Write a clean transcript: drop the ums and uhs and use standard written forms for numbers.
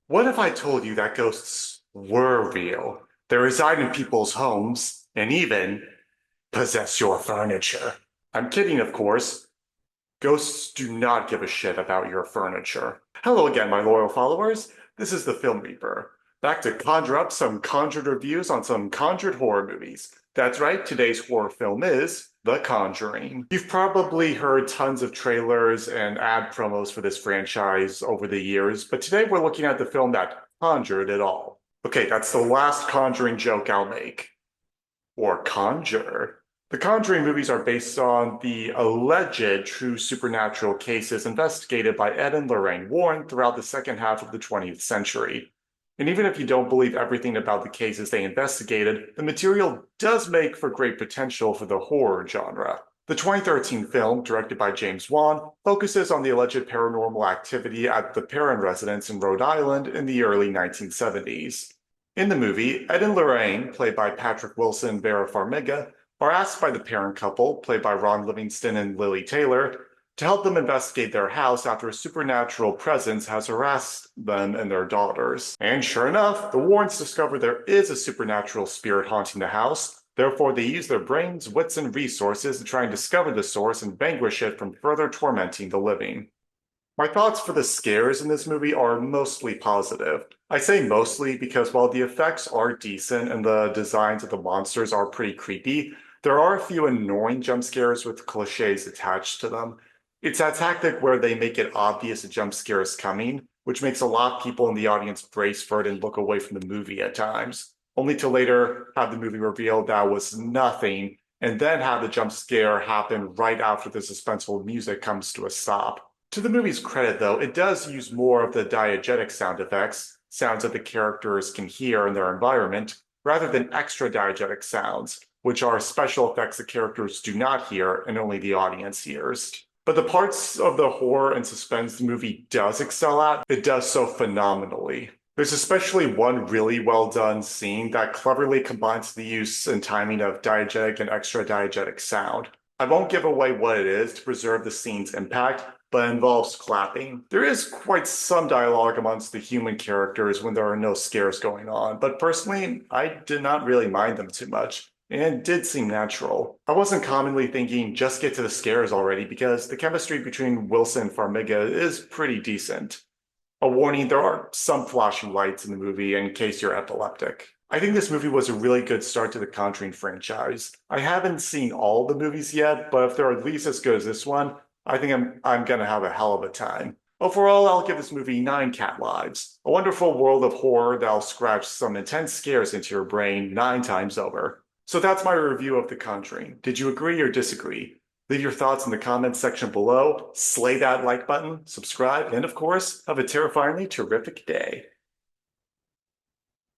What if I told you that ghosts were real? They reside in people's homes and even possess your furniture. I'm kidding, of course. Ghosts do not give a shit about your furniture. Hello again, my loyal followers. This is the Film Reaper. Back to conjure up some conjured reviews on some conjured horror movies. That's right, today's horror film is The Conjuring. You've probably heard tons of trailers and ad promos for this franchise over the years, but today we're looking at the film that conjured it all. Okay, that's the last Conjuring joke I'll make. Or conjure. The Conjuring movies are based on the alleged true supernatural cases investigated by Ed and Lorraine Warren throughout the second half of the 20th century. And even if you don't believe everything about the cases they investigated, the material does make for great potential for the horror genre. The 2013 film, directed by James Wan, focuses on the alleged paranormal activity at the Perrin residence in Rhode Island in the early 1970s. In the movie, Ed and Lorraine, played by Patrick Wilson and Vera Farmiga, are asked by the parent couple, played by Ron Livingston and Lily Taylor, to help them investigate their house after a supernatural presence has harassed them and their daughters. And sure enough, the Warrens discover there is a supernatural spirit haunting the house. Therefore, they use their brains, wits, and resources to try and discover the source and vanquish it from further tormenting the living. My thoughts for the scares in this movie are mostly positive. I say mostly because while the effects are decent and the designs of the monsters are pretty creepy, there are a few annoying jump scares with cliches attached to them. It's that tactic where they make it obvious a jump scare is coming, which makes a lot of people in the audience brace for it and look away from the movie at times, only to later have the movie reveal that was nothing, and then have the jump scare happen right after the suspenseful music comes to a stop. To the movie's credit, though, it does use more of the diegetic sound effects, sounds that the characters can hear in their environment, rather than extra diegetic sounds, which are special effects the characters do not hear and only the audience hears. But the parts of the horror and suspense the movie does excel at, it does so phenomenally. There's especially one really well done scene that cleverly combines the use and timing of diegetic and extra diegetic sound. I won't give away what it is to preserve the scene's impact, but it involves clapping. There is quite some dialogue amongst the human characters when there are no scares going on, but personally, I did not really mind them too much, and it did seem natural. I wasn't commonly thinking just get to the scares already because the chemistry between Wilson and Farmiga is pretty decent. A warning, there are some flashing lights in the movie in case you're epileptic. I think this movie was a really good start to the Conjuring franchise. I haven't seen all the movies yet, but if they're at least as good as this one, I think I'm gonna have a hell of a time. Overall, I'll give this movie 9 cat lives. A wonderful world of horror that'll scratch some intense scares into your brain 9 times over. So that's my review of The Conjuring. Did you agree or disagree? Leave your thoughts in the comments section below, slay that like button, subscribe, and of course, have a terrifyingly terrific day.